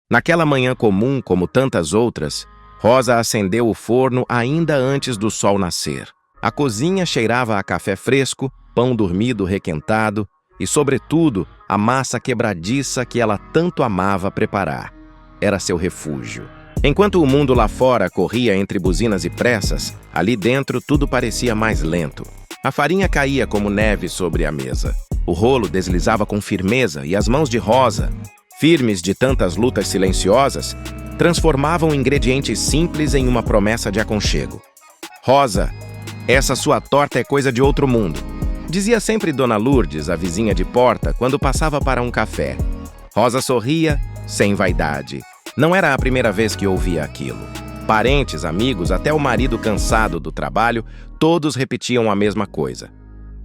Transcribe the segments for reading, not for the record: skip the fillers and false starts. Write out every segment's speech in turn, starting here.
Naquela manhã comum, como tantas outras, Rosa acendeu o forno ainda antes do sol nascer. A cozinha cheirava a café fresco, pão dormido requentado e, sobretudo, a massa quebradiça que ela tanto amava preparar. Era seu refúgio. Enquanto o mundo lá fora corria entre buzinas e pressas, ali dentro tudo parecia mais lento. A farinha caía como neve sobre a mesa. O rolo deslizava com firmeza e as mãos de Rosa, firmes de tantas lutas silenciosas, transformavam ingredientes simples em uma promessa de aconchego. Rosa, essa sua torta é coisa de outro mundo, dizia sempre Dona Lourdes, a vizinha de porta, quando passava para um café. Rosa sorria, sem vaidade. Não era a primeira vez que ouvia aquilo. Parentes, amigos, até o marido cansado do trabalho, todos repetiam a mesma coisa.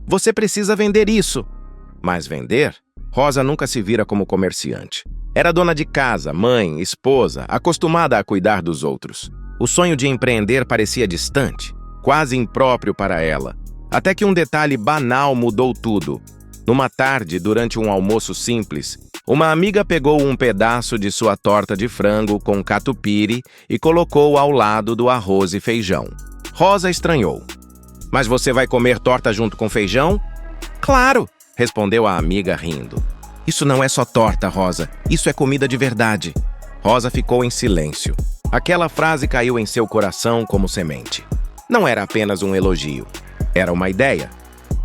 Você precisa vender isso. Mas vender? Rosa nunca se vira como comerciante. Era dona de casa, mãe, esposa, acostumada a cuidar dos outros. O sonho de empreender parecia distante, quase impróprio para ela. Até que um detalhe banal mudou tudo. Numa tarde, durante um almoço simples, uma amiga pegou um pedaço de sua torta de frango com catupiry e colocou ao lado do arroz e feijão. Rosa estranhou. Mas você vai comer torta junto com feijão? Claro, respondeu a amiga rindo. Isso não é só torta, Rosa. Isso é comida de verdade. Rosa ficou em silêncio. Aquela frase caiu em seu coração como semente. Não era apenas um elogio. Era uma ideia.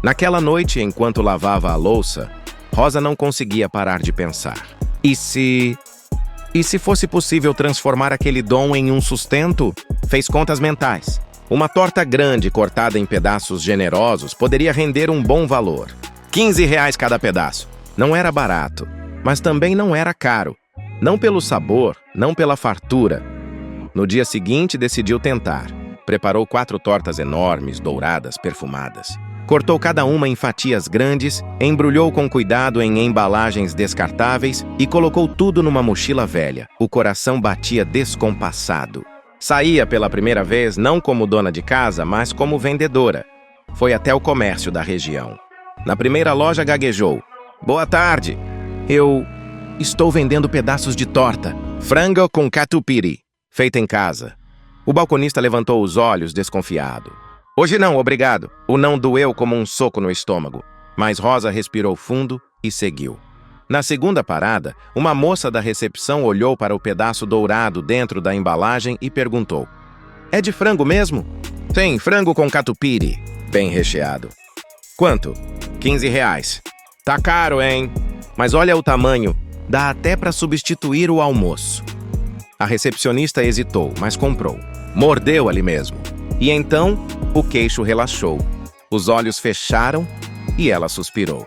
Naquela noite, enquanto lavava a louça, Rosa não conseguia parar de pensar. E se fosse possível transformar aquele dom em um sustento? Fez contas mentais. Uma torta grande cortada em pedaços generosos poderia render um bom valor. R$ 15 cada pedaço. Não era barato, mas também não era caro. Não pelo sabor, não pela fartura. No dia seguinte, decidiu tentar. Preparou 4 tortas enormes, douradas, perfumadas. Cortou cada uma em fatias grandes, embrulhou com cuidado em embalagens descartáveis e colocou tudo numa mochila velha. O coração batia descompassado. Saía pela primeira vez não como dona de casa, mas como vendedora. Foi até o comércio da região. Na primeira loja gaguejou. Boa tarde. Eu estou vendendo pedaços de torta. Frango com catupiry, feita em casa. O balconista levantou os olhos, desconfiado. Hoje não, obrigado. O não doeu como um soco no estômago. Mas Rosa respirou fundo e seguiu. Na segunda parada, uma moça da recepção olhou para o pedaço dourado dentro da embalagem e perguntou. É de frango mesmo? Sim, frango com catupiry, bem recheado. Quanto? R$ 15. Tá caro, hein? Mas olha o tamanho. Dá até para substituir o almoço. A recepcionista hesitou, mas comprou. Mordeu ali mesmo. E então, o queixo relaxou. Os olhos fecharam e ela suspirou.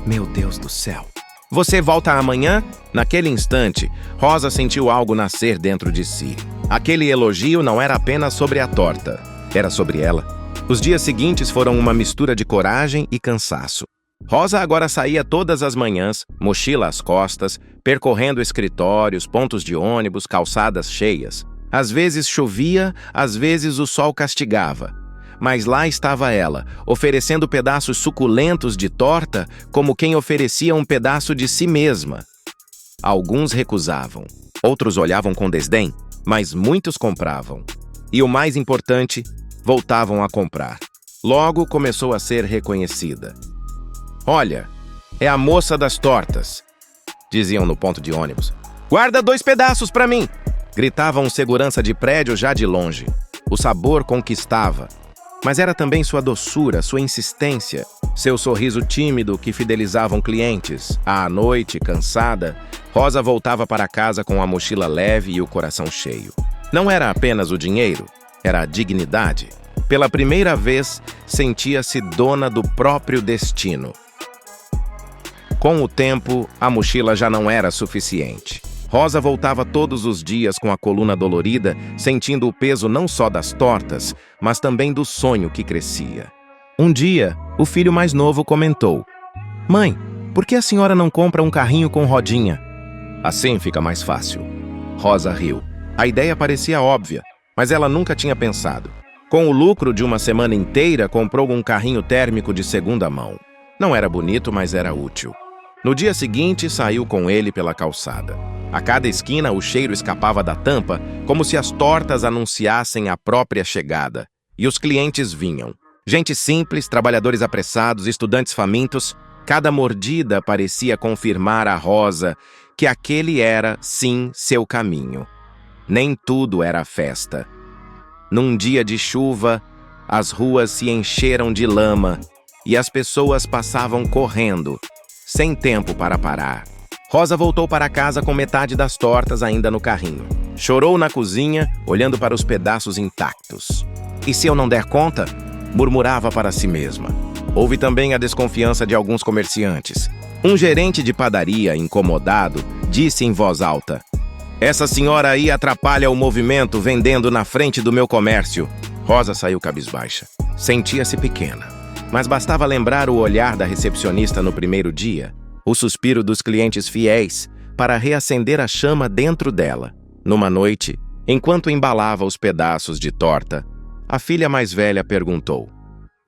Meu Deus do céu. Você volta amanhã? Naquele instante, Rosa sentiu algo nascer dentro de si. Aquele elogio não era apenas sobre a torta. Era sobre ela. Os dias seguintes foram uma mistura de coragem e cansaço. Rosa agora saía todas as manhãs, mochila às costas, percorrendo escritórios, pontos de ônibus, calçadas cheias. Às vezes chovia, às vezes o sol castigava. Mas lá estava ela, oferecendo pedaços suculentos de torta como quem oferecia um pedaço de si mesma. Alguns recusavam, outros olhavam com desdém, mas muitos compravam. E o mais importante, voltavam a comprar. Logo começou a ser reconhecida. Olha, é a moça das tortas, diziam no ponto de ônibus. Guarda 2 pedaços para mim! Gritava um segurança de prédio já de longe. O sabor conquistava. Mas era também sua doçura, sua insistência, seu sorriso tímido que fidelizavam clientes. À noite, cansada, Rosa voltava para casa com a mochila leve e o coração cheio. Não era apenas o dinheiro, era a dignidade. Pela primeira vez, sentia-se dona do próprio destino. Com o tempo, a mochila já não era suficiente. Rosa voltava todos os dias com a coluna dolorida, sentindo o peso não só das tortas, mas também do sonho que crescia. Um dia, o filho mais novo comentou: Mãe, por que a senhora não compra um carrinho com rodinha? Assim fica mais fácil. Rosa riu. A ideia parecia óbvia, mas ela nunca tinha pensado. Com o lucro de uma semana inteira, comprou um carrinho térmico de segunda mão. Não era bonito, mas era útil. No dia seguinte, saiu com ele pela calçada. A cada esquina, o cheiro escapava da tampa, como se as tortas anunciassem a própria chegada. E os clientes vinham. Gente simples, trabalhadores apressados, estudantes famintos. Cada mordida parecia confirmar a Rosa que aquele era, sim, seu caminho. Nem tudo era festa. Num dia de chuva, as ruas se encheram de lama e as pessoas passavam correndo, sem tempo para parar. Rosa voltou para casa com metade das tortas ainda no carrinho. Chorou na cozinha, olhando para os pedaços intactos. E se eu não der conta? Murmurava para si mesma. Houve também a desconfiança de alguns comerciantes. Um gerente de padaria, incomodado, disse em voz alta: "Essa senhora aí atrapalha o movimento vendendo na frente do meu comércio." Rosa saiu cabisbaixa. Sentia-se pequena. Mas bastava lembrar o olhar da recepcionista no primeiro dia, o suspiro dos clientes fiéis, para reacender a chama dentro dela. Numa noite, enquanto embalava os pedaços de torta, a filha mais velha perguntou: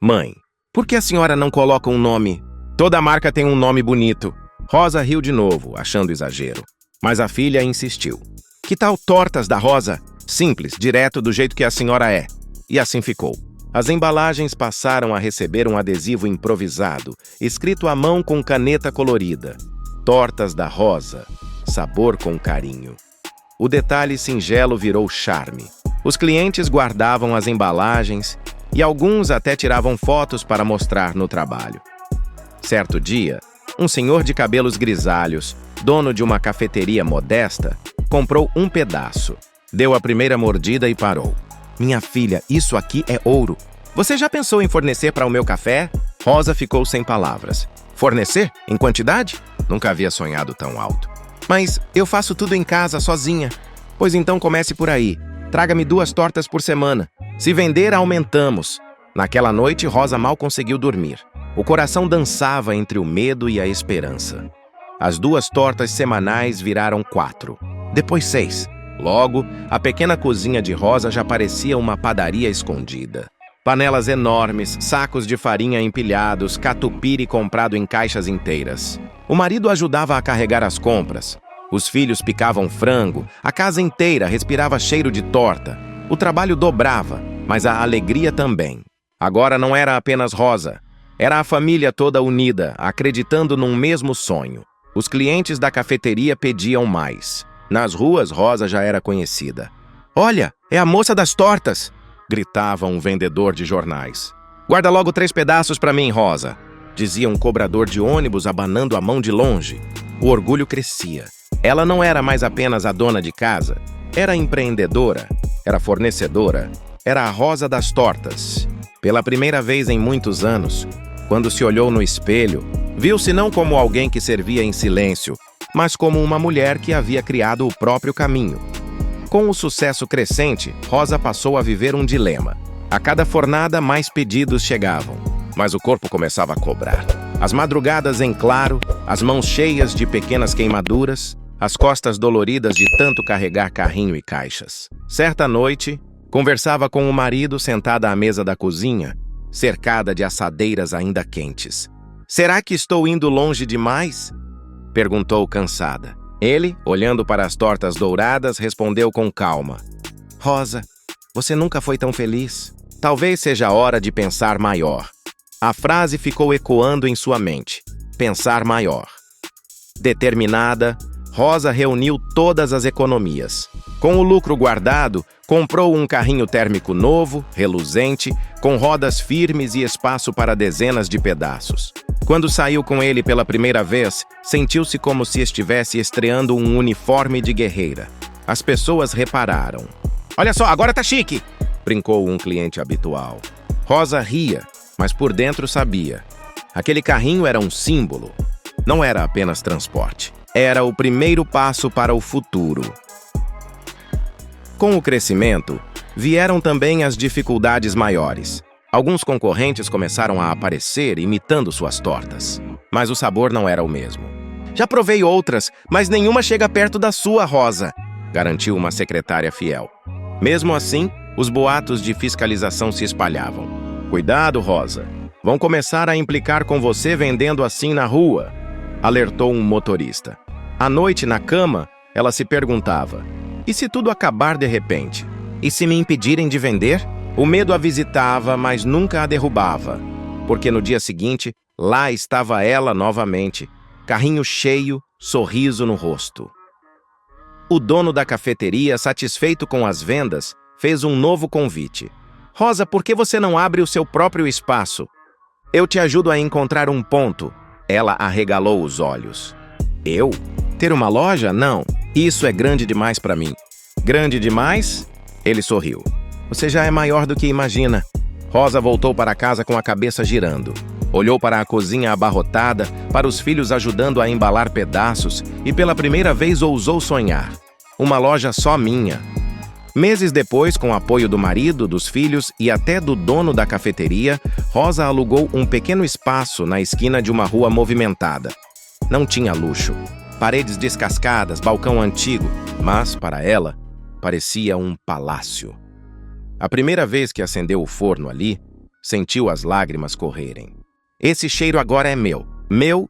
"Mãe, por que a senhora não coloca um nome? Toda marca tem um nome bonito." Rosa riu de novo, achando exagero. Mas a filha insistiu: "Que tal Tortas da Rosa? Simples, direto, do jeito que a senhora é." E assim ficou. As embalagens passaram a receber um adesivo improvisado, escrito à mão com caneta colorida: "Tortas da Rosa, sabor com carinho." O detalhe singelo virou charme. Os clientes guardavam as embalagens e alguns até tiravam fotos para mostrar no trabalho. Certo dia, um senhor de cabelos grisalhos, dono de uma cafeteria modesta, comprou um pedaço. Deu a primeira mordida e parou. "Minha filha, isso aqui é ouro. Você já pensou em fornecer para o meu café?" Rosa ficou sem palavras. "Fornecer? Em quantidade?" Nunca havia sonhado tão alto. "Mas eu faço tudo em casa, sozinha." "Pois então comece por aí. Traga-me 2 tortas por semana. Se vender, aumentamos." Naquela noite, Rosa mal conseguiu dormir. O coração dançava entre o medo e a esperança. As 2 tortas semanais viraram 4. Depois 6. Logo, a pequena cozinha de Rosa já parecia uma padaria escondida. Panelas enormes, sacos de farinha empilhados, catupiry comprado em caixas inteiras. O marido ajudava a carregar as compras. Os filhos picavam frango, a casa inteira respirava cheiro de torta. O trabalho dobrava, mas a alegria também. Agora não era apenas Rosa. Era a família toda unida, acreditando num mesmo sonho. Os clientes da cafeteria pediam mais. Nas ruas, Rosa já era conhecida. "Olha, é a moça das tortas!" gritava um vendedor de jornais. "Guarda logo 3 pedaços para mim, Rosa", dizia um cobrador de ônibus abanando a mão de longe. O orgulho crescia. Ela não era mais apenas a dona de casa. Era empreendedora, era fornecedora, era a Rosa das tortas. Pela primeira vez em muitos anos, quando se olhou no espelho, viu-se não como alguém que servia em silêncio, mas como uma mulher que havia criado o próprio caminho. Com o sucesso crescente, Rosa passou a viver um dilema. A cada fornada, mais pedidos chegavam, mas o corpo começava a cobrar. As madrugadas em claro, as mãos cheias de pequenas queimaduras, as costas doloridas de tanto carregar carrinho e caixas. Certa noite, conversava com o marido sentada à mesa da cozinha, cercada de assadeiras ainda quentes. "Será que estou indo longe demais?" perguntou cansada. Ele, olhando para as tortas douradas, respondeu com calma: "Rosa, você nunca foi tão feliz. Talvez seja a hora de pensar maior." A frase ficou ecoando em sua mente. Pensar maior. Determinada, Rosa reuniu todas as economias. Com o lucro guardado, comprou um carrinho térmico novo, reluzente, com rodas firmes e espaço para dezenas de pedaços. Quando saiu com ele pela primeira vez, sentiu-se como se estivesse estreando um uniforme de guerreira. As pessoas repararam. "Olha só, agora tá chique!" brincou um cliente habitual. Rosa ria, mas por dentro sabia. Aquele carrinho era um símbolo. Não era apenas transporte. Era o primeiro passo para o futuro. Com o crescimento, vieram também as dificuldades maiores. Alguns concorrentes começaram a aparecer imitando suas tortas, mas o sabor não era o mesmo. "Já provei outras, mas nenhuma chega perto da sua, Rosa", garantiu uma secretária fiel. Mesmo assim, os boatos de fiscalização se espalhavam. "Cuidado, Rosa. Vão começar a implicar com você vendendo assim na rua", alertou um motorista. À noite, na cama, Ela se perguntava: e se tudo acabar de repente? E se me impedirem de vender? O medo a visitava, mas nunca a derrubava, porque no dia seguinte, lá estava ela novamente, carrinho cheio, sorriso no rosto. O dono da cafeteria, satisfeito com as vendas, fez um novo convite. Rosa, por que você não abre o seu próprio espaço? Eu te ajudo a encontrar um ponto. Ela arregalou os olhos. Eu? Ter uma loja? Não. Isso é grande demais para mim. Grande demais? Ele sorriu. Você já é maior do que imagina. Rosa voltou para casa com a cabeça girando. Olhou para a cozinha abarrotada, para os filhos ajudando a embalar pedaços e pela primeira vez ousou sonhar. Uma loja só minha. Meses depois, com o apoio do marido, dos filhos e até do dono da cafeteria, Rosa alugou um pequeno espaço na esquina de uma rua movimentada. Não tinha luxo. Paredes descascadas, balcão antigo, mas, para ela, parecia um palácio. A primeira vez que acendeu o forno ali, sentiu as lágrimas correrem. Esse cheiro agora é meu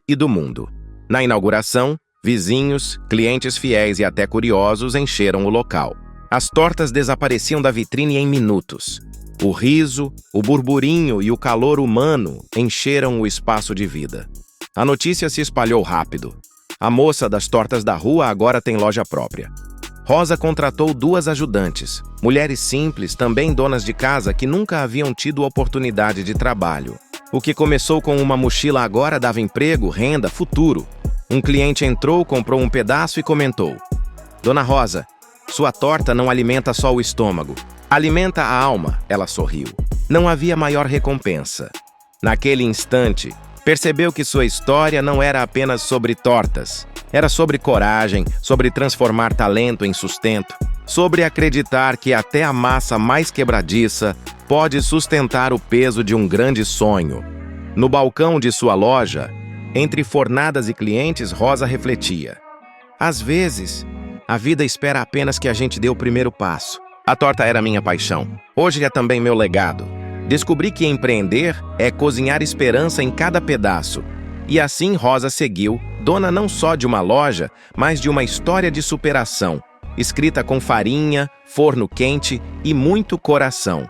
e do mundo. Na inauguração, vizinhos, clientes fiéis e até curiosos encheram o local. As tortas desapareciam da vitrine em minutos. O riso, o burburinho e o calor humano encheram o espaço de vida. A notícia se espalhou rápido. A moça das tortas da rua agora tem loja própria. Rosa contratou 2 ajudantes, mulheres simples, também donas de casa que nunca haviam tido oportunidade de trabalho. O que começou com uma mochila agora dava emprego, renda, futuro. Um cliente entrou, comprou um pedaço e comentou: Dona Rosa, sua torta não alimenta só o estômago. Alimenta a alma, ela sorriu. Não havia maior recompensa. Naquele instante, percebeu que sua história não era apenas sobre tortas. Era sobre coragem, sobre transformar talento em sustento, sobre acreditar que até a massa mais quebradiça pode sustentar o peso de um grande sonho. No balcão de sua loja, entre fornadas e clientes, Rosa refletia. Às vezes, a vida espera apenas que a gente dê o primeiro passo. A torta era minha paixão. Hoje é também meu legado. Descobri que empreender é cozinhar esperança em cada pedaço. E assim Rosa seguiu, dona não só de uma loja, mas de uma história de superação, escrita com farinha, forno quente e muito coração.